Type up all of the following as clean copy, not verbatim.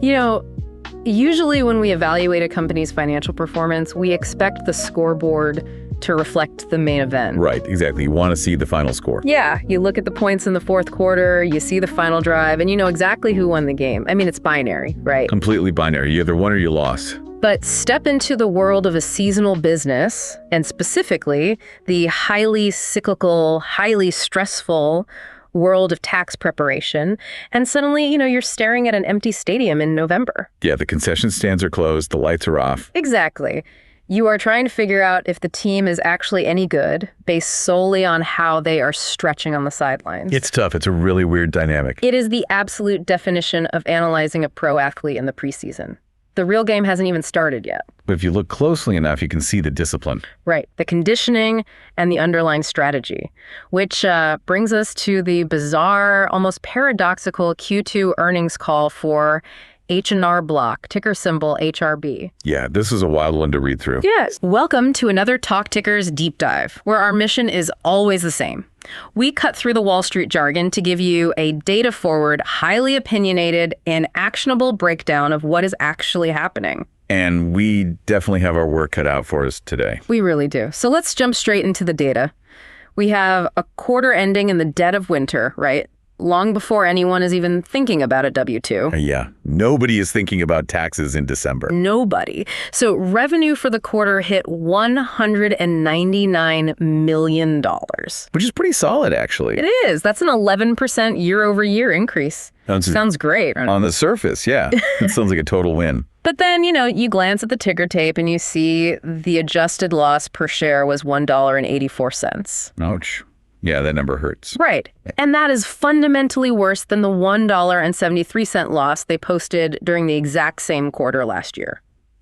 You know, usually when we evaluate a company's financial performance, we expect the scoreboard to reflect the main event. Right, exactly. You want to see the final score. Yeah, you look at the points in the fourth quarter, you see the final drive, and you know exactly who won the game. I mean, it's binary, right? Completely binary. You either won or you lost. But step into the world of a seasonal business, and specifically the highly cyclical, highly stressful world of tax preparation, and suddenly, you're staring at an empty stadium in November. Yeah, the concession stands are closed, the lights are off. Exactly. You are trying to figure out if the team is actually any good based solely on how they are stretching on the sidelines. It's tough. It's a really weird dynamic. It is the absolute definition of analyzing a pro athlete in the preseason. The real game hasn't even started yet. But if you look closely enough, you can see the discipline. Right. The conditioning and the underlying strategy, which brings us to the bizarre, almost paradoxical Q2 earnings call for H&R Block, ticker symbol HRB. Yeah, this is a wild one to read through. Yes. Welcome to another Talk Tickers Deep Dive, where our mission is always the same. We cut through the Wall Street jargon to give you a data-forward, highly opinionated, and actionable breakdown of what is actually happening. And we definitely have our work cut out for us today. We really do. So let's jump straight into the data. We have a quarter ending in the dead of winter, right? Long before anyone is even thinking about a W-2. Yeah, nobody is thinking about taxes in December. Nobody. So revenue for the quarter hit $199 million. Which is pretty solid, actually. It is. That's an 11% year-over-year increase. Sounds great. On the surface, yeah. It sounds like a total win. But then, you glance at the ticker tape and you see the adjusted loss per share was $1.84. Ouch. Yeah, that number hurts. Right. And that is fundamentally worse than the $1.73 loss they posted during the exact same quarter last year.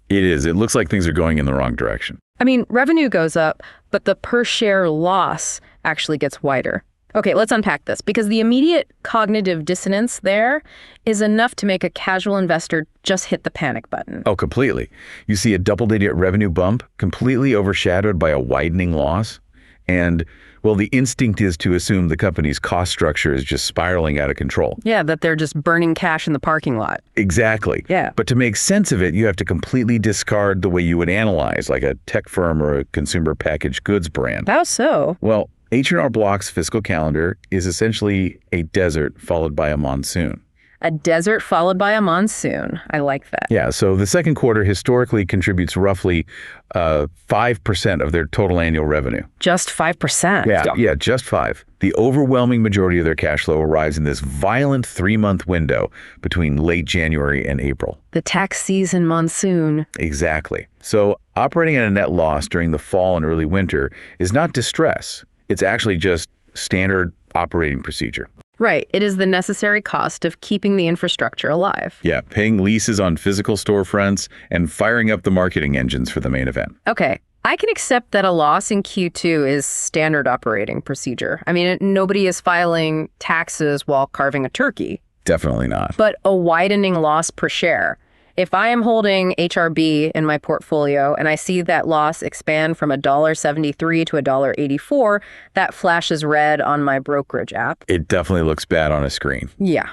It is. It looks like things are going in the wrong direction. I mean, revenue goes up, but the per share loss actually gets wider. Okay, let's unpack this, because the immediate cognitive dissonance there is enough to make a casual investor just hit the panic button. Oh, completely. You see a double-digit revenue bump completely overshadowed by a widening loss. And, well, the instinct is to assume the company's cost structure is just spiraling out of control. Yeah, that they're just burning cash in the parking lot. Exactly. Yeah. But to make sense of it, you have to completely discard the way you would analyze, like a tech firm or a consumer packaged goods brand. How so? Well, H&R Block's fiscal calendar is essentially a desert followed by a monsoon. A desert followed by a monsoon. I like that. Yeah, so the second quarter historically contributes roughly 5% of their total annual revenue. Just 5%? Yeah, just 5. The overwhelming majority of their cash flow arrives in this violent 3-month window between late January and April. The tax season monsoon. Exactly. So operating at a net loss during the fall and early winter is not distress. It's actually just standard operating procedure. Right. It is the necessary cost of keeping the infrastructure alive. Yeah, paying leases on physical storefronts and firing up the marketing engines for the main event. Okay. I can accept that a loss in Q2 is standard operating procedure. I mean, nobody is filing taxes while carving a turkey. Definitely not. But a widening loss per share. If I am holding HRB in my portfolio and I see that loss expand from $1.73 to $1.84, that flashes red on my brokerage app. It definitely looks bad on a screen. Yeah.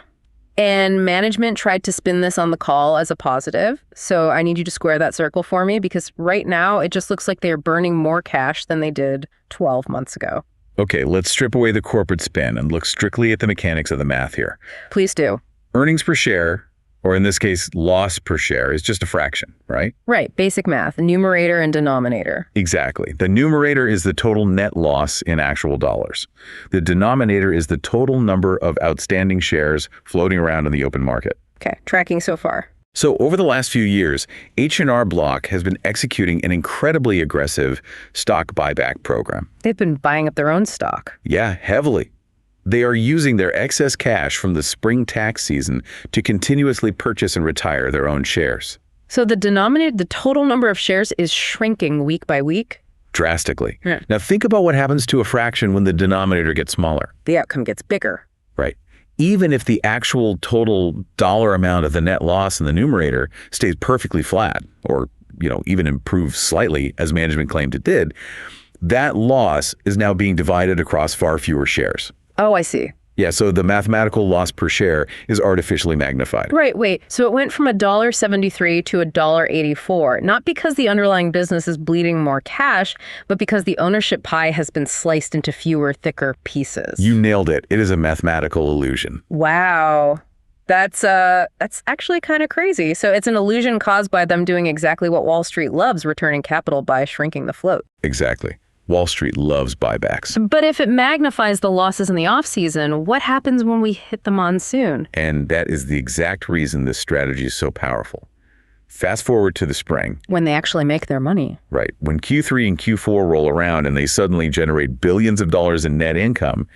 And management tried to spin this on the call as a positive. So I need you to square that circle for me, because right now it just looks like they're burning more cash than they did 12 months ago. Okay, let's strip away the corporate spin and look strictly at the mechanics of the math here. Please do. Earnings per share, or in this case, loss per share, is just a fraction, right? Right. Basic math, numerator and denominator. Exactly. The numerator is the total net loss in actual dollars. The denominator is the total number of outstanding shares floating around in the open market. Okay, tracking so far. So over the last few years, H&R Block has been executing an incredibly aggressive stock buyback program. They've been buying up their own stock. Yeah, heavily. They are using their excess cash from the spring tax season to continuously purchase and retire their own shares. So the total number of shares is shrinking week by week? Drastically. Yeah. Now think about what happens to a fraction when the denominator gets smaller. The outcome gets bigger. Right. Even if the actual total dollar amount of the net loss in the numerator stays perfectly flat, or, even improves slightly, as management claimed it did, that loss is now being divided across far fewer shares. Oh, I see. Yeah, so the mathematical loss per share is artificially magnified. Right, wait. So it went from $1.73 to $1.84, not because the underlying business is bleeding more cash, but because the ownership pie has been sliced into fewer, thicker pieces. You nailed it. It is a mathematical illusion. Wow. That's actually kind of crazy. So it's an illusion caused by them doing exactly what Wall Street loves, returning capital by shrinking the float. Exactly. Wall Street loves buybacks. But if it magnifies the losses in the off-season, what happens when we hit the monsoon? And that is the exact reason this strategy is so powerful. Fast forward to the spring. When they actually make their money. Right. When Q3 and Q4 roll around and they suddenly generate billions of dollars in net income,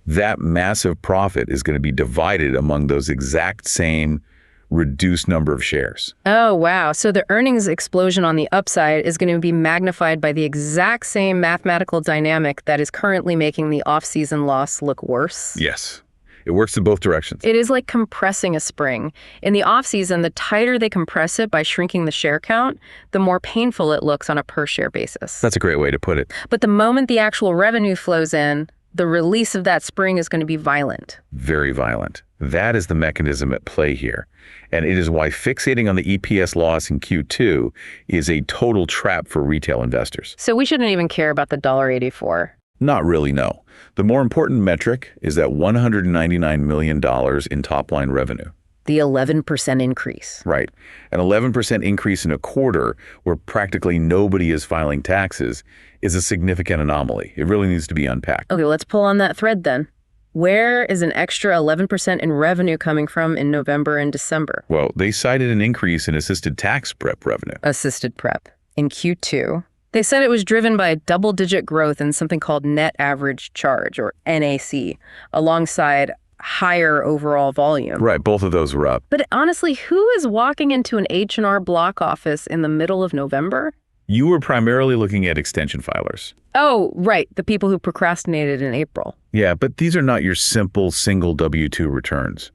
that massive profit is going to be divided among those exact same reduced number of shares. Oh, wow. So the earnings explosion on the upside is going to be magnified by the exact same mathematical dynamic that is currently making the off-season loss look worse? Yes. It works in both directions. It is like compressing a spring. In the off-season, the tighter they compress it by shrinking the share count, the more painful it looks on a per-share basis. That's a great way to put it. But the moment the actual revenue flows in, the release of that spring is going to be violent. Very violent. That is the mechanism at play here. And it is why fixating on the EPS loss in Q2 is a total trap for retail investors. So we shouldn't even care about the $1.84. Not really, no. The more important metric is that $199 million in top-line revenue. The 11% increase. Right. An 11% increase in a quarter where practically nobody is filing taxes is a significant anomaly. It really needs to be unpacked. Okay, let's pull on that thread then. Where is an extra 11% in revenue coming from in November and December? Well, they cited an increase in assisted tax prep revenue. Assisted prep. In Q2, they said it was driven by double-digit growth in something called net average charge, or NAC, alongside higher overall volume. Right, both of those were up. But honestly, who is walking into an H&R Block office in the middle of November? You were primarily looking at extension filers. Oh, right, the people who procrastinated in April. Yeah, but these are not your simple single W-2 returns.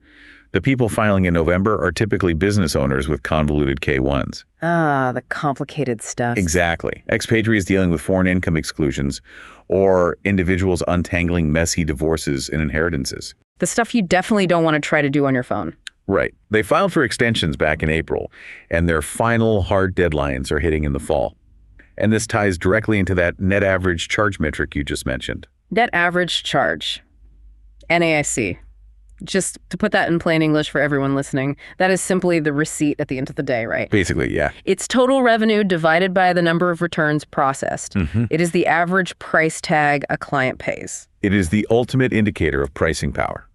The people filing in November are typically business owners with convoluted K-1s. Ah, the complicated stuff. Exactly. Expatriates dealing with foreign income exclusions or individuals untangling messy divorces and inheritances. The stuff you definitely don't want to try to do on your phone. Right. They filed for extensions back in April, and their final hard deadlines are hitting in the fall. And this ties directly into that net average charge metric you just mentioned. Net average charge. NAIC. Just to put that in plain English for everyone listening, that is simply the receipt at the end of the day, right? Basically, yeah. It's total revenue divided by the number of returns processed. It is the average price tag a client pays. It is the ultimate indicator of pricing power.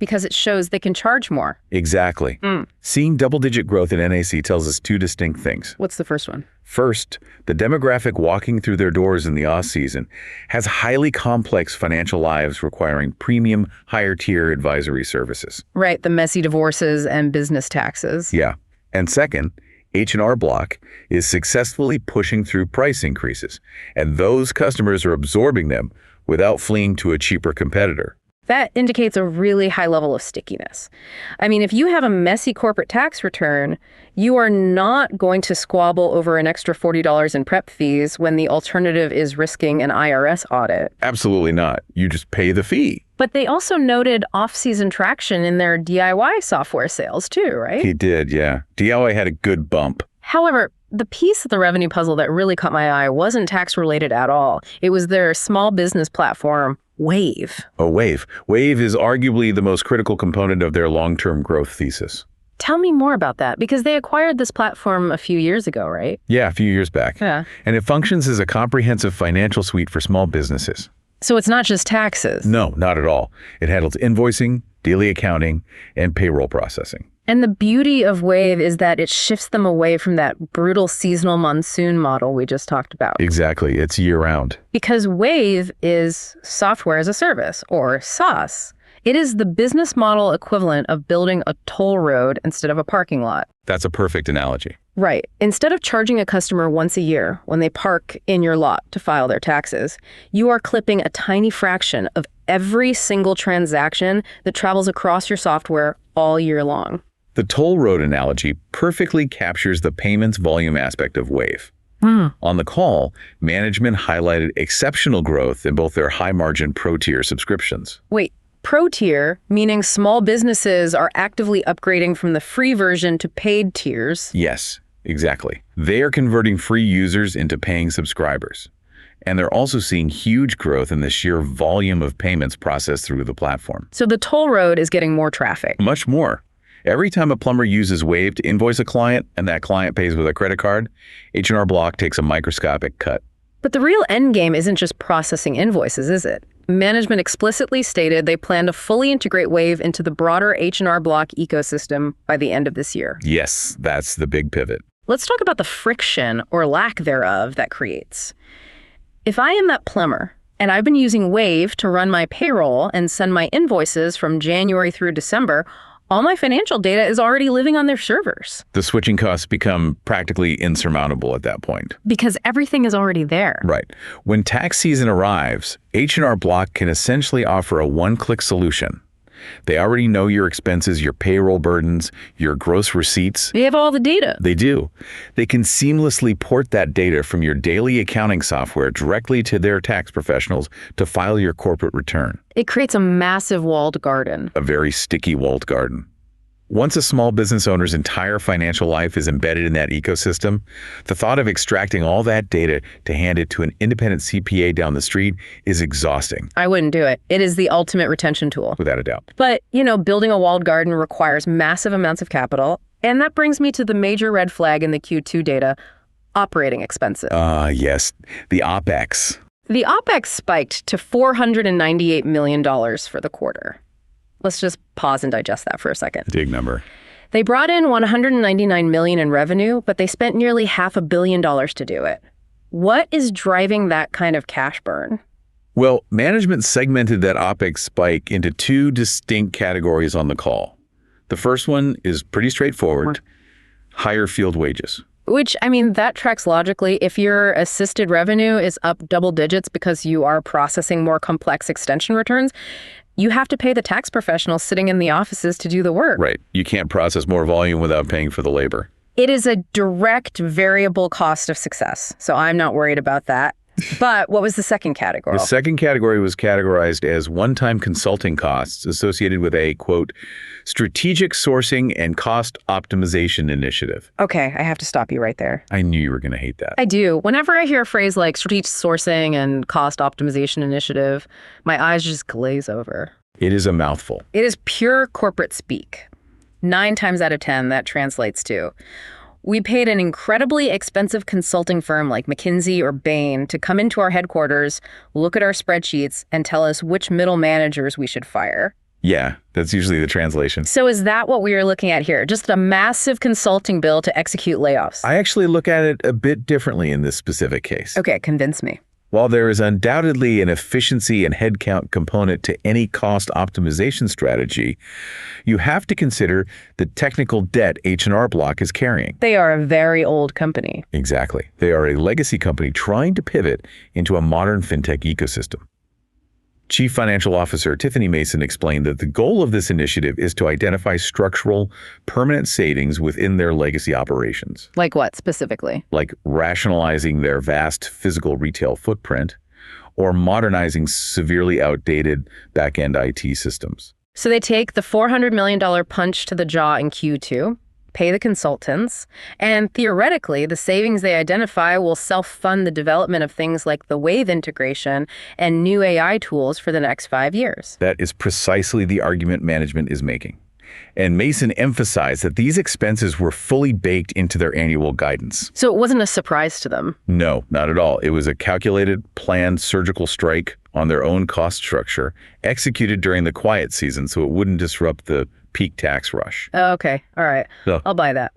Because it shows they can charge more. Exactly. Seeing double-digit growth in NAC tells us two distinct things. What's the first one? First, the demographic walking through their doors in the off-season has highly complex financial lives requiring premium, higher-tier advisory services. Right, the messy divorces and business taxes. Yeah. And second, H&R Block is successfully pushing through price increases, and those customers are absorbing them without fleeing to a cheaper competitor. That indicates a really high level of stickiness. I mean, if you have a messy corporate tax return, you are not going to squabble over an extra $40 in prep fees when the alternative is risking an IRS audit. Absolutely not. You just pay the fee. But they also noted off-season traction in their DIY software sales too, right? He did, yeah. DIY had a good bump. However, the piece of the revenue puzzle that really caught my eye wasn't tax-related at all. It was their small business platform, Wave. Oh, Wave. Wave is arguably the most critical component of their long-term growth thesis. Tell me more about that, because they acquired this platform a few years ago, right? Yeah, a few years back. Yeah. And it functions as a comprehensive financial suite for small businesses. So it's not just taxes. No, not at all. It handles invoicing, daily accounting, and payroll processing. And the beauty of Wave is that it shifts them away from that brutal seasonal monsoon model we just talked about. Exactly. It's year-round. Because Wave is software as a service, or SaaS. It is the business model equivalent of building a toll road instead of a parking lot. That's a perfect analogy. Right. Instead of charging a customer once a year when they park in your lot to file their taxes, you are clipping a tiny fraction of every single transaction that travels across your software all year long. The toll road analogy perfectly captures the payments volume aspect of Wave. On the call, management highlighted exceptional growth in both their high-margin pro-tier subscriptions. Wait, Pro tier, meaning small businesses are actively upgrading from the free version to paid tiers. Yes, exactly. They are converting free users into paying subscribers. And they're also seeing huge growth in the sheer volume of payments processed through the platform. So the toll road is getting more traffic. Much more. Every time a plumber uses Wave to invoice a client and that client pays with a credit card, H&R Block takes a microscopic cut. But the real endgame isn't just processing invoices, is it? Management explicitly stated they plan to fully integrate Wave into the broader H&R Block ecosystem by the end of this year. Yes, that's the big pivot. Let's talk about the friction, or lack thereof, that creates. If I am that plumber, and I've been using Wave to run my payroll and send my invoices from January through December, all my financial data is already living on their servers. The switching costs become practically insurmountable at that point. Because everything is already there. Right. When tax season arrives, H&R Block can essentially offer a one-click solution. They already know your expenses, your payroll burdens, your gross receipts. They have all the data. They do. They can seamlessly port that data from your daily accounting software directly to their tax professionals to file your corporate return. It creates a massive walled garden. A very sticky walled garden. Once a small business owner's entire financial life is embedded in that ecosystem, the thought of extracting all that data to hand it to an independent CPA down the street is exhausting. I wouldn't do it. It is the ultimate retention tool. Without a doubt. But, building a walled garden requires massive amounts of capital. And that brings me to the major red flag in the Q2 data, operating expenses. Yes, the OpEx. The OpEx spiked to $498 million for the quarter. Let's just pause and digest that for a second. Big number. They brought in $199 million in revenue, but they spent nearly $500 million to do it. What is driving that kind of cash burn? Well, management segmented that OpEx spike into two distinct categories on the call. The first one is pretty straightforward, higher field wages. Which, that tracks logically. If your assisted revenue is up double digits because you are processing more complex extension returns, you have to pay the tax professionals sitting in the offices to do the work. Right. You can't process more volume without paying for the labor. It is a direct variable cost of success, so I'm not worried about that. But what was the second category? The second category was categorized as one-time consulting costs associated with a, quote, strategic sourcing and cost optimization initiative. Okay, I have to stop you right there. I knew you were going to hate that. I do. Whenever I hear a phrase like strategic sourcing and cost optimization initiative, my eyes just glaze over. It is a mouthful. It is pure corporate speak. 9 times out of 10, that translates to: we paid an incredibly expensive consulting firm like McKinsey or Bain to come into our headquarters, look at our spreadsheets, and tell us which middle managers we should fire. Yeah, that's usually the translation. So is that what we are looking at here? Just a massive consulting bill to execute layoffs? I actually look at it a bit differently in this specific case. Okay, convince me. While there is undoubtedly an efficiency and headcount component to any cost optimization strategy, you have to consider the technical debt H&R Block is carrying. They are a very old company. Exactly. They are a legacy company trying to pivot into a modern fintech ecosystem. Chief Financial Officer Tiffany Mason explained that the goal of this initiative is to identify structural, permanent savings within their legacy operations. Like what specifically? Like rationalizing their vast physical retail footprint or modernizing severely outdated back-end IT systems. So they take the $400 million punch to the jaw in Q2, pay the consultants, and theoretically, the savings they identify will self-fund the development of things like the Wave integration and new AI tools for the next 5 years. That is precisely the argument management is making. And Mason emphasized that these expenses were fully baked into their annual guidance. So it wasn't a surprise to them? No, not at all. It was a calculated, planned surgical strike on their own cost structure, executed during the quiet season so it wouldn't disrupt the peak tax rush. Oh, okay. All right. So, I'll buy that.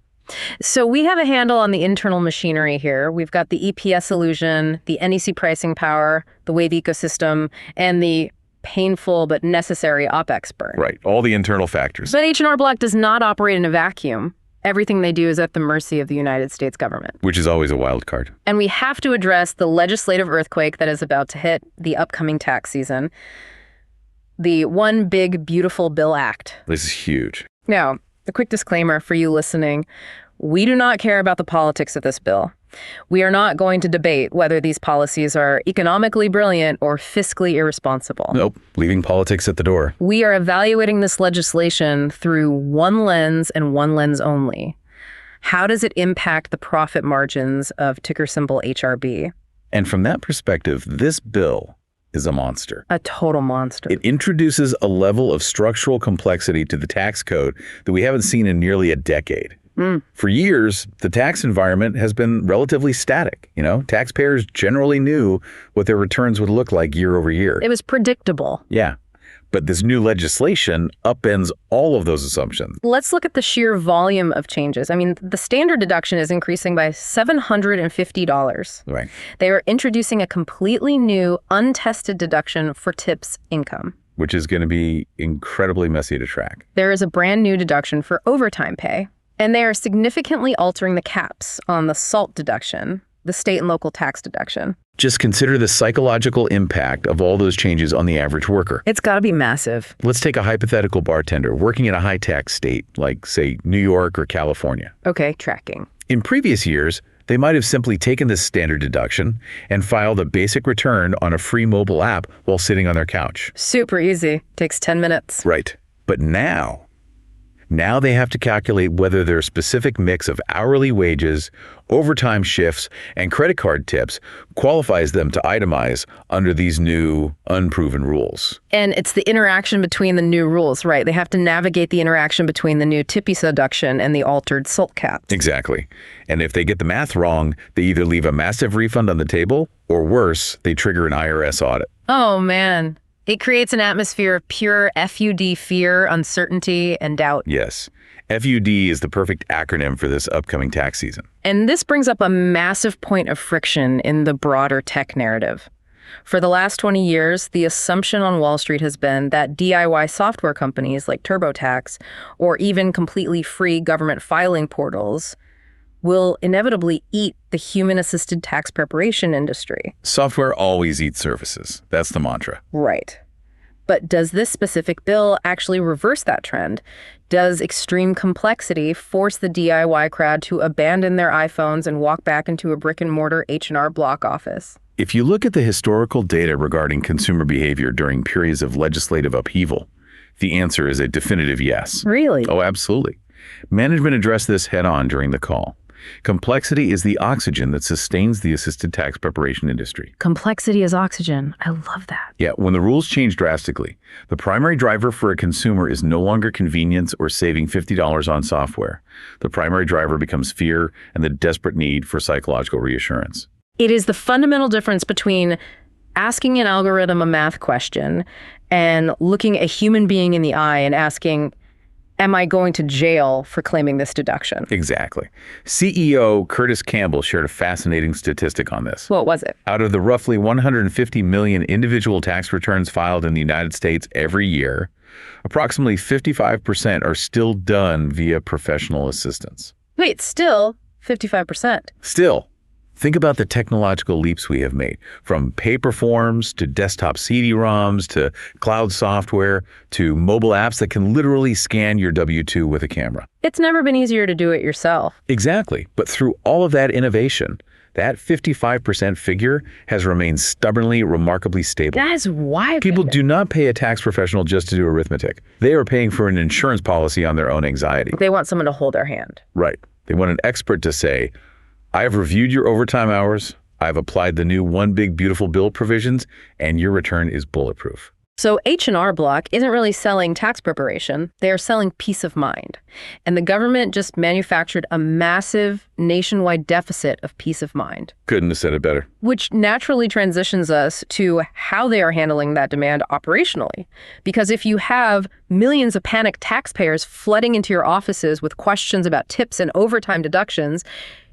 So we have a handle on the internal machinery here. We've got the EPS illusion, the NEC pricing power, the Wave ecosystem, and the painful but necessary OpEx burn. right, all the internal factors. But H&R Block does not operate in a vacuum. Everything they do is at the mercy of the United States government. Which is always a wild card. And we have to address the legislative earthquake that is about to hit the upcoming tax season. The One Big Beautiful Bill Act. This is huge. Now, a quick disclaimer for you listening. We do not care about the politics of this bill. We are not going to debate whether these policies are economically brilliant or fiscally irresponsible. Nope, leaving politics at the door. We are evaluating this legislation through one lens and one lens only. How does it impact the profit margins of ticker symbol HRB? And from that perspective, this bill is a monster. A total monster. It introduces a level of structural complexity to the tax code that we haven't seen in nearly a decade. For years, the tax environment has been relatively static. Taxpayers generally knew what their returns would look like year over year. It was predictable. Yeah. But this new legislation upends all of those assumptions. Let's look at the sheer volume of changes. I mean, the standard deduction is increasing by $750. Right. They are introducing a completely new, untested deduction for tips income, which is going to be incredibly messy to track. There is a brand new deduction for overtime pay, and they are significantly altering the caps on the SALT deduction, the state and local tax deduction. Just consider the psychological impact of all those changes on the average worker. It's got to be massive. Let's take a hypothetical bartender working in a high-tax state, like, say, New York or California. Okay, tracking. In previous years, they might have simply taken this standard deduction and filed a basic return on a free mobile app while sitting on their couch. Super easy. Takes 10 minutes. Right. But now they have to calculate whether their specific mix of hourly wages, overtime shifts, and credit card tips qualifies them to itemize under these new, unproven rules. And it's the interaction between the new rules, right? They have to navigate the interaction between the new TIPI deduction and the altered SALT caps. Exactly. And if they get the math wrong, they either leave a massive refund on the table, or worse, they trigger an IRS audit. Oh, man. It creates an atmosphere of pure FUD fear, uncertainty, and doubt. Yes. FUD is the perfect acronym for this upcoming tax season. And this brings up a massive point of friction in the broader tech narrative. For the last 20 years, the assumption on Wall Street has been that DIY software companies like TurboTax, or even completely free government filing portals, will inevitably eat the human-assisted tax preparation industry. Software always eats services. That's the mantra. Right. But does this specific bill actually reverse that trend? Does extreme complexity force the DIY crowd to abandon their iPhones and walk back into a brick-and-mortar H&R Block office? If you look at the historical data regarding consumer behavior during periods of legislative upheaval, the answer is a definitive yes. Really? Oh, absolutely. Management addressed this head-on during the call. Complexity is the oxygen that sustains the assisted tax preparation industry. Complexity is oxygen. I love that. Yeah, when the rules change drastically, the primary driver for a consumer is no longer convenience or saving $50 on software. The primary driver becomes fear and the desperate need for psychological reassurance. It is the fundamental difference between asking an algorithm a math question and looking a human being in the eye and asking, am I going to jail for claiming this deduction? Exactly. CEO Curtis Campbell shared a fascinating statistic on this. What was it? Out of the roughly 150 million individual tax returns filed in the United States every year, approximately 55% are still done via professional assistance. Wait, still 55%? Still. Think about the technological leaps we have made, from paper forms to desktop CD-ROMs to cloud software to mobile apps that can literally scan your W-2 with a camera. It's never been easier to do it yourself. Exactly. But through all of that innovation, that 55% figure has remained stubbornly, remarkably stable. That is why people do not pay a tax professional just to do arithmetic. They are paying for an insurance policy on their own anxiety. They want someone to hold their hand. Right. They want an expert to say, I have reviewed your overtime hours, I've applied the new One Big Beautiful Bill provisions, and your return is bulletproof. So H&R Block isn't really selling tax preparation, they are selling peace of mind. And the government just manufactured a massive nationwide deficit of peace of mind. Couldn't have said it better. Which naturally transitions us to how they are handling that demand operationally. Because if you have millions of panicked taxpayers flooding into your offices with questions about tips and overtime deductions,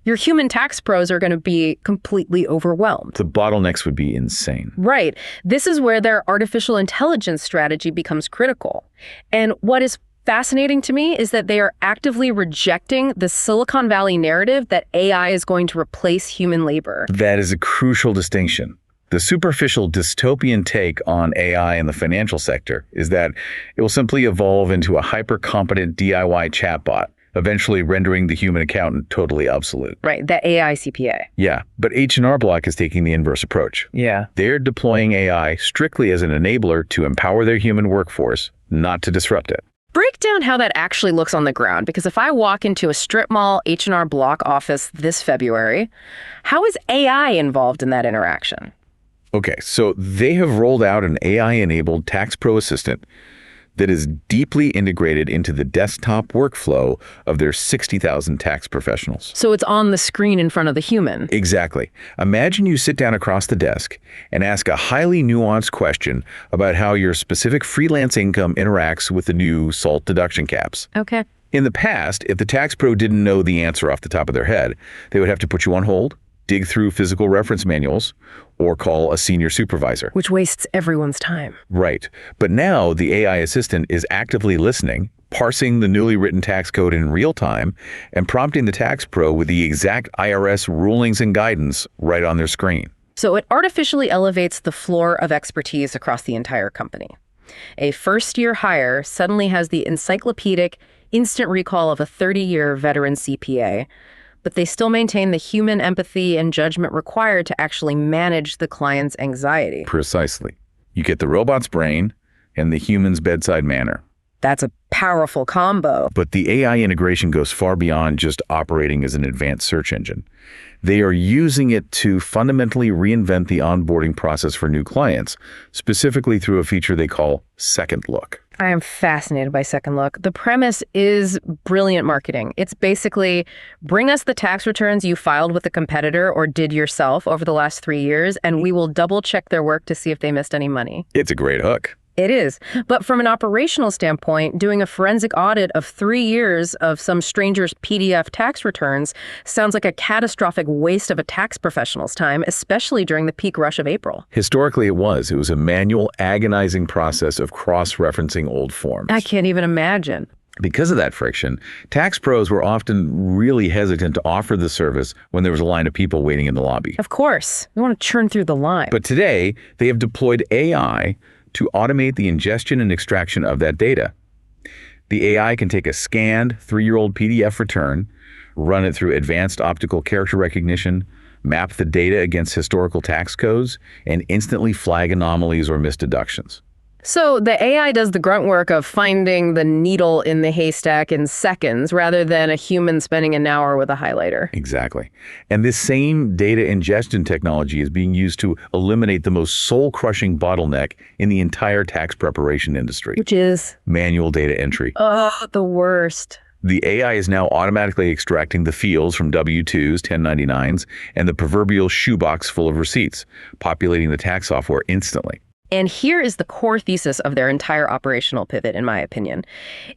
your human tax pros are going to be completely overwhelmed. The bottlenecks would be insane. Right. This is where their artificial intelligence strategy becomes critical. And what is fascinating to me is that they are actively rejecting the Silicon Valley narrative that AI is going to replace human labor. That is a crucial distinction. The superficial dystopian take on AI in the financial sector is that it will simply evolve into a hyper-competent DIY chatbot eventually rendering the human accountant totally obsolete. Right, the AI CPA. Yeah, but H&R Block is taking the inverse approach. Yeah. They're deploying AI strictly as an enabler to empower their human workforce, not to disrupt it. Break down how that actually looks on the ground, because if I walk into a strip mall H&R Block office this February, how is AI involved in that interaction? Okay, so they have rolled out an AI-enabled tax pro assistant that is deeply integrated into the desktop workflow of their 60,000 tax professionals. So it's on the screen in front of the human. Exactly. Imagine you sit down across the desk and ask a highly nuanced question about how your specific freelance income interacts with the new SALT deduction caps. Okay. In the past, if the tax pro didn't know the answer off the top of their head, they would have to put you on hold, dig through physical reference manuals, or call a senior supervisor. Which wastes everyone's time. Right. But now the AI assistant is actively listening, parsing the newly written tax code in real time, and prompting the tax pro with the exact IRS rulings and guidance right on their screen. So it artificially elevates the floor of expertise across the entire company. A first-year hire suddenly has the encyclopedic instant recall of a 30-year veteran CPA, but they still maintain the human empathy and judgment required to actually manage the client's anxiety. Precisely. You get the robot's brain and the human's bedside manner. That's a powerful combo. But the AI integration goes far beyond just operating as an advanced search engine. They are using it to fundamentally reinvent the onboarding process for new clients, specifically through a feature they call SecondLook. I am fascinated by SecondLook. The premise is brilliant marketing. It's basically, bring us the tax returns you filed with a competitor or did yourself over the last 3 years, and we will double check their work to see if they missed any money. It's a great hook. It is. But from an operational standpoint, doing a forensic audit of 3 years of some stranger's PDF tax returns sounds like a catastrophic waste of a tax professional's time, especially during the peak rush of April. Historically, it was. It was a manual, agonizing process of cross-referencing old forms. I can't even imagine. Because of that friction, tax pros were often really hesitant to offer the service when there was a line of people waiting in the lobby. Of course. We want to churn through the line. But today, they have deployed AI to automate the ingestion and extraction of that data. The AI can take a scanned 3-year-old PDF return, run it through advanced optical character recognition, map the data against historical tax codes, and instantly flag anomalies or missed deductions. So the AI does the grunt work of finding the needle in the haystack in seconds rather than a human spending an hour with a highlighter. Exactly. And this same data ingestion technology is being used to eliminate the most soul-crushing bottleneck in the entire tax preparation industry. Which is? Manual data entry. Oh, the worst. The AI is now automatically extracting the fields from W-2s, 1099s, and the proverbial shoebox full of receipts, populating the tax software instantly. And here is the core thesis of their entire operational pivot, in my opinion.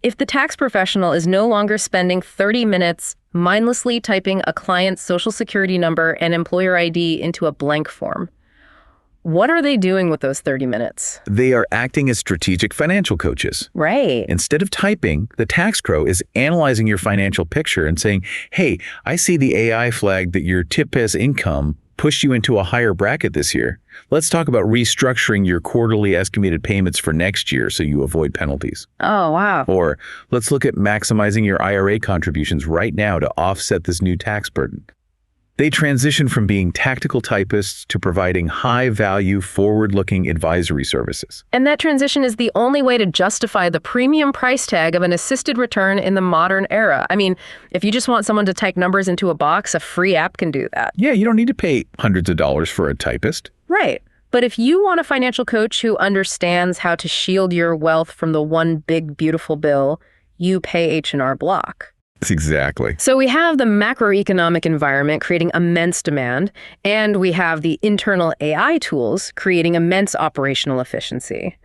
If the tax professional is no longer spending 30 minutes mindlessly typing a client's social security number and employer ID into a blank form, what are they doing with those 30 minutes? They are acting as strategic financial coaches. Right. Instead of typing, the tax pro is analyzing your financial picture and saying, hey, I see the AI flag that your tip-as income pushed you into a higher bracket this year. Let's talk about restructuring your quarterly estimated payments for next year so you avoid penalties. Oh, wow. Or let's look at maximizing your IRA contributions right now to offset this new tax burden. They transition from being tactical typists to providing high-value, forward-looking advisory services. And that transition is the only way to justify the premium price tag of an assisted return in the modern era. I mean, if you just want someone to type numbers into a box, a free app can do that. Yeah, you don't need to pay hundreds of dollars for a typist. Right. But if you want a financial coach who understands how to shield your wealth from the one big, beautiful bill, you pay H&R Block. Exactly. So we have the macroeconomic environment creating immense demand, and we have the internal AI tools creating immense operational efficiency.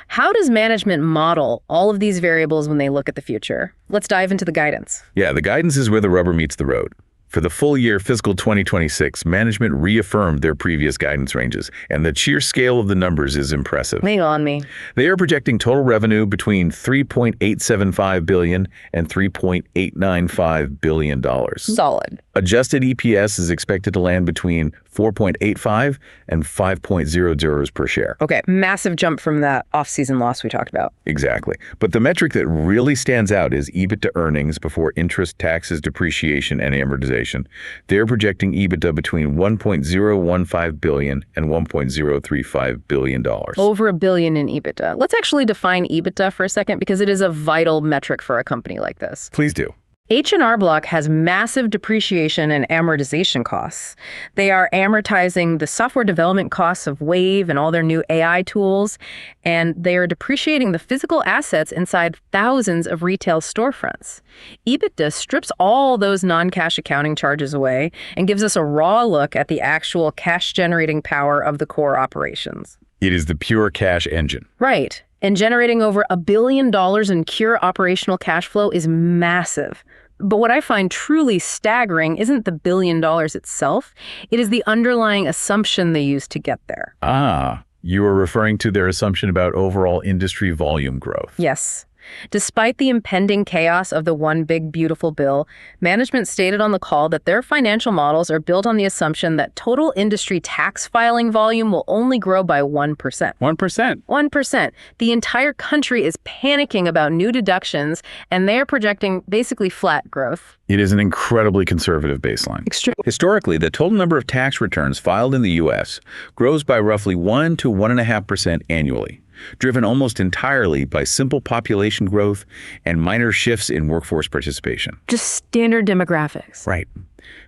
How does management model all of these variables when they look at the future? Let's dive into the guidance. Yeah, the guidance is where the rubber meets the road. For the full year fiscal 2026, management reaffirmed their previous guidance ranges, and the sheer scale of the numbers is impressive. Hang on me. They are projecting total revenue between $3.875 billion and $3.895 billion. Solid. Adjusted EPS is expected to land between 4.85 and 5.00 per share. Okay, massive jump from that off-season loss we talked about. Exactly. But the metric that really stands out is EBITDA earnings before interest, taxes, depreciation, and amortization. They're projecting EBITDA between $1.015 billion and $1.035 billion. Over $1 billion in EBITDA. Let's actually define EBITDA for a second because it is a vital metric for a company like this. Please do. H&R Block has massive depreciation and amortization costs. They are amortizing the software development costs of Wave and all their new AI tools, and they are depreciating the physical assets inside thousands of retail storefronts. EBITDA strips all those non-cash accounting charges away and gives us a raw look at the actual cash-generating power of the core operations. It is the pure cash engine. Right. And generating over $1 billion in pure operational cash flow is massive. But what I find truly staggering isn't the $1 billion itself. It is the underlying assumption they used to get there. Ah, you are referring to their assumption about overall industry volume growth. Yes. Despite the impending chaos of the One Big Beautiful Bill, management stated on the call that their financial models are built on the assumption that total industry tax filing volume will only grow by 1%. 1%? 1%. The entire country is panicking about new deductions, and they are projecting basically flat growth. It is an incredibly conservative baseline. Historically, the total number of tax returns filed in the U.S. grows by roughly 1 to 1.5% annually, driven almost entirely by simple population growth and minor shifts in workforce participation. Just standard demographics. Right.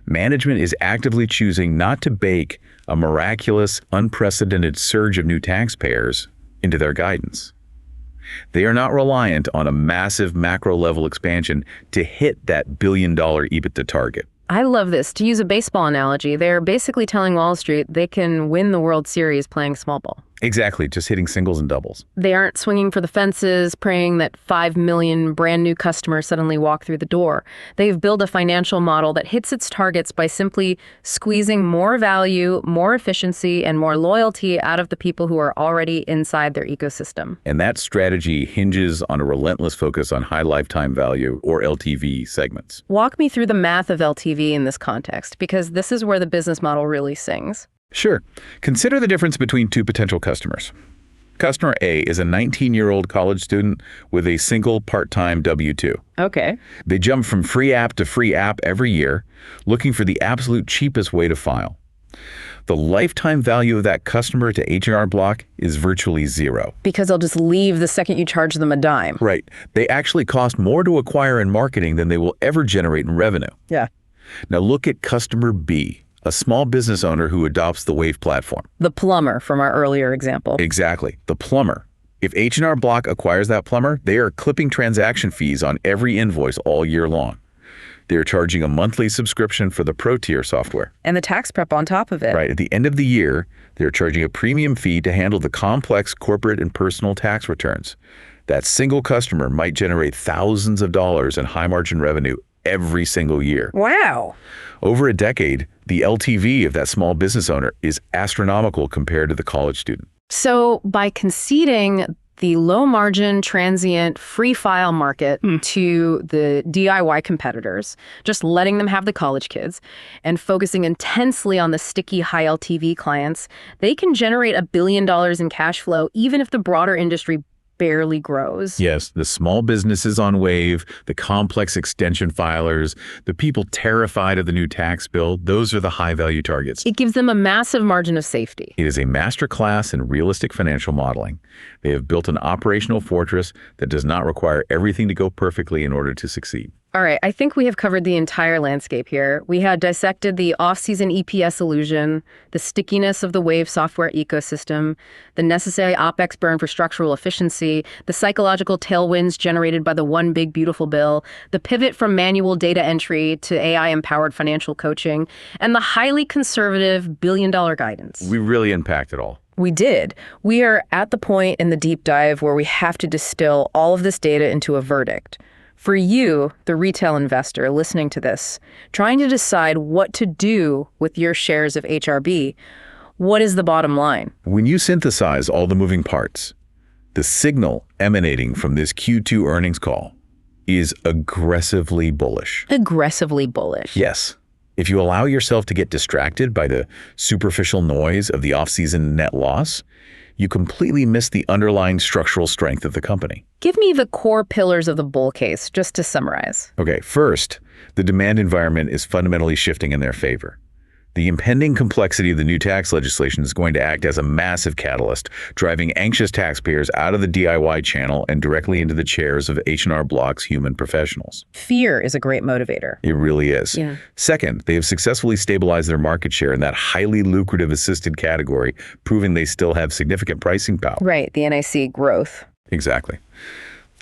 Management is actively choosing not to bake a miraculous, unprecedented surge of new taxpayers into their guidance. They are not reliant on a massive macro-level expansion to hit that $1 billion EBITDA target. I love this. To use a baseball analogy, they're basically telling Wall Street they can win the World Series playing small ball. Exactly, just hitting singles and doubles. They aren't swinging for the fences, praying that 5 million brand new customers suddenly walk through the door. They've built a financial model that hits its targets by simply squeezing more value, more efficiency, and more loyalty out of the people who are already inside their ecosystem. And that strategy hinges on a relentless focus on high lifetime value, or LTV, segments. Walk me through the math of LTV in this context, because this is where the business model really sings. Sure. Consider the difference between two potential customers. Customer A is a 19-year-old college student with a single part-time W-2. Okay. They jump from free app to free app every year, looking for the absolute cheapest way to file. The lifetime value of that customer to H&R Block is virtually zero. Because they'll just leave the second you charge them a dime. Right. They actually cost more to acquire in marketing than they will ever generate in revenue. Yeah. Now look at customer B, a small business owner who adopts the Wave platform. The plumber from our earlier example. Exactly, the plumber. If H&R Block acquires that plumber, they are clipping transaction fees on every invoice all year long. They are charging a monthly subscription for the Pro tier software. And the tax prep on top of it. Right, at the end of the year, they're charging a premium fee to handle the complex corporate and personal tax returns. That single customer might generate thousands of dollars in high-margin revenue every single year. Wow. Over a decade, the LTV of that small business owner is astronomical compared to the college student. So by conceding the low-margin, transient, free file market to the DIY competitors, just letting them have the college kids, and focusing intensely on the sticky high LTV clients, they can generate $1 billion in cash flow even if the broader industry barely grows. Yes, the small businesses on Wave, the complex extension filers, the people terrified of the new tax bill, those are the high-value targets. It gives them a massive margin of safety. It is a master class in realistic financial modeling. They have built an operational fortress that does not require everything to go perfectly in order to succeed. All right, I think we have covered the entire landscape here. We had dissected the off-season EPS illusion, the stickiness of the Wave software ecosystem, the necessary OpEx burn for structural efficiency, the psychological tailwinds generated by the One Big Beautiful Bill, the pivot from manual data entry to AI-empowered financial coaching, and the highly conservative billion-dollar guidance. We really unpacked it all. We did. We are at the point in the deep dive where we have to distill all of this data into a verdict. For you, the retail investor listening to this, trying to decide what to do with your shares of HRB, what is the bottom line? When you synthesize all the moving parts, the signal emanating from this Q2 earnings call is aggressively bullish. Aggressively bullish. Yes. If you allow yourself to get distracted by the superficial noise of the off-season net loss, you completely miss the underlying structural strength of the company. Give me the core pillars of the bull case, just to summarize. Okay, first, the demand environment is fundamentally shifting in their favor. The impending complexity of the new tax legislation is going to act as a massive catalyst, driving anxious taxpayers out of the DIY channel and directly into the chairs of H&R Block's human professionals. Fear is a great motivator. It really is. Yeah. Second, they have successfully stabilized their market share in that highly lucrative assisted category, proving they still have significant pricing power. Right, the NIC growth. Exactly.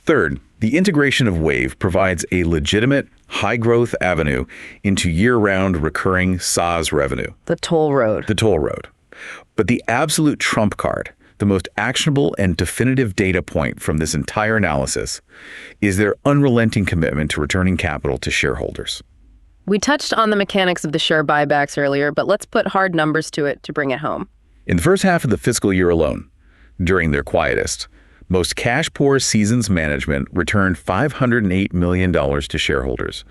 Third, the integration of Wave provides a legitimate, high-growth avenue into year-round recurring SaaS revenue. The toll road. The toll road. But the absolute trump card, the most actionable and definitive data point from this entire analysis, is their unrelenting commitment to returning capital to shareholders. We touched on the mechanics of the share buybacks earlier, but let's put hard numbers to it to bring it home. In the first half of the fiscal year alone, during their quietest, most cash-poor seasons management returned $508 million to shareholders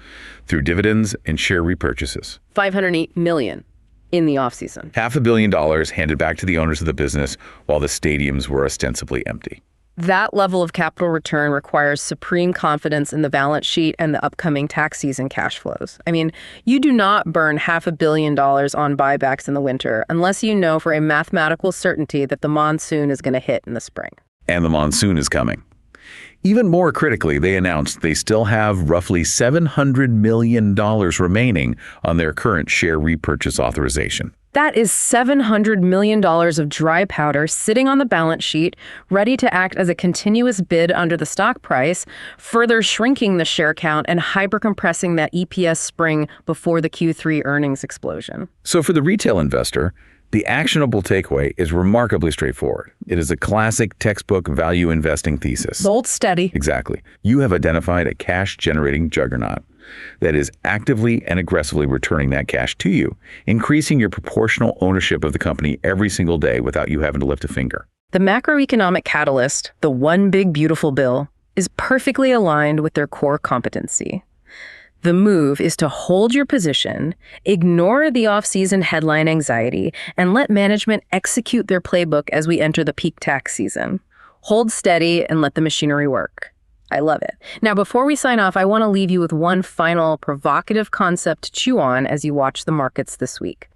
through dividends and share repurchases. $508 million in the offseason. $500 million handed back to the owners of the business while the stadiums were ostensibly empty. That level of capital return requires supreme confidence in the balance sheet and the upcoming tax season cash flows. I mean, you do not burn $500 million on buybacks in the winter unless you know for a mathematical certainty that the monsoon is going to hit in the spring. And the monsoon is coming. Even more critically, they announced they still have roughly $700 million remaining on their current share repurchase authorization. That is $700 million of dry powder sitting on the balance sheet, ready to act as a continuous bid under the stock price, further shrinking the share count and hypercompressing that EPS spring before the Q3 earnings explosion. So for the retail investor, the actionable takeaway is remarkably straightforward. It is a classic textbook value investing thesis. Hold steady. Exactly. You have identified a cash-generating juggernaut that is actively and aggressively returning that cash to you, increasing your proportional ownership of the company every single day without you having to lift a finger. The macroeconomic catalyst, the one big beautiful bill, is perfectly aligned with their core competency. The move is to hold your position, ignore the off-season headline anxiety, and let management execute their playbook as we enter the peak tax season. Hold steady and let the machinery work. I love it. Now, before we sign off, I want to leave you with one final provocative concept to chew on as you watch the markets this week.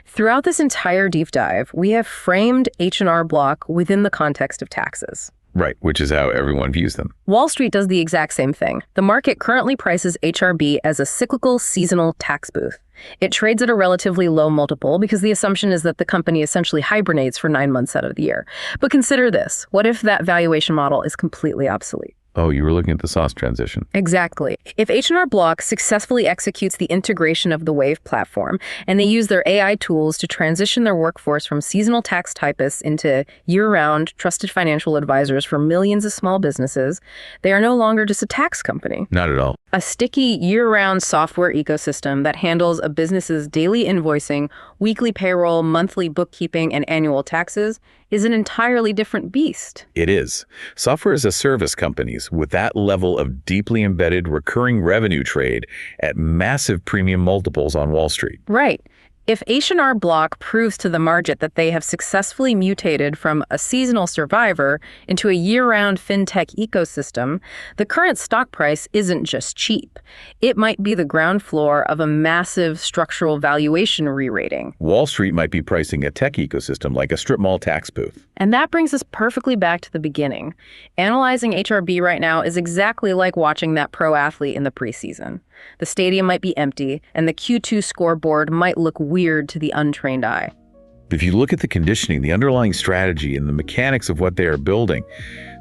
Throughout this entire deep dive, we have framed H&R Block within the context of taxes. Right, which is how everyone views them. Wall Street does the exact same thing. The market currently prices HRB as a cyclical, seasonal tax booth. It trades at a relatively low multiple because the assumption is that the company essentially hibernates for 9 months out of the year. But consider this. What if that valuation model is completely obsolete? Oh, you were looking at the sauce transition. Exactly. If H&R Block successfully executes the integration of the Wave platform, and they use their AI tools to transition their workforce from seasonal tax typists into year-round trusted financial advisors for millions of small businesses, they are no longer just a tax company. Not at all. A sticky, year-round software ecosystem that handles a business's daily invoicing, weekly payroll, monthly bookkeeping, and annual taxes is an entirely different beast. It is. Software as a service companies with that level of deeply embedded recurring revenue trade at massive premium multiples on Wall Street. Right. If H&R Block proves to the market that they have successfully mutated from a seasonal survivor into a year-round fintech ecosystem, the current stock price isn't just cheap. It might be the ground floor of a massive structural valuation re-rating. Wall Street might be pricing a tech ecosystem like a strip mall tax booth. And that brings us perfectly back to the beginning. Analyzing HRB right now is exactly like watching that pro athlete in the preseason. The stadium might be empty, and the Q2 scoreboard might look weird to the untrained eye. If you look at the conditioning, the underlying strategy, and the mechanics of what they are building,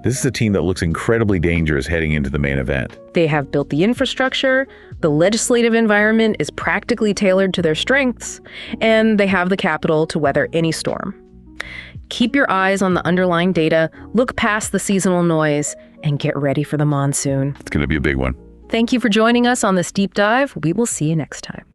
this is a team that looks incredibly dangerous heading into the main event. They have built the infrastructure, the legislative environment is practically tailored to their strengths, and they have the capital to weather any storm. Keep your eyes on the underlying data, look past the seasonal noise, and get ready for the monsoon. It's going to be a big one. Thank you for joining us on this deep dive. We will see you next time.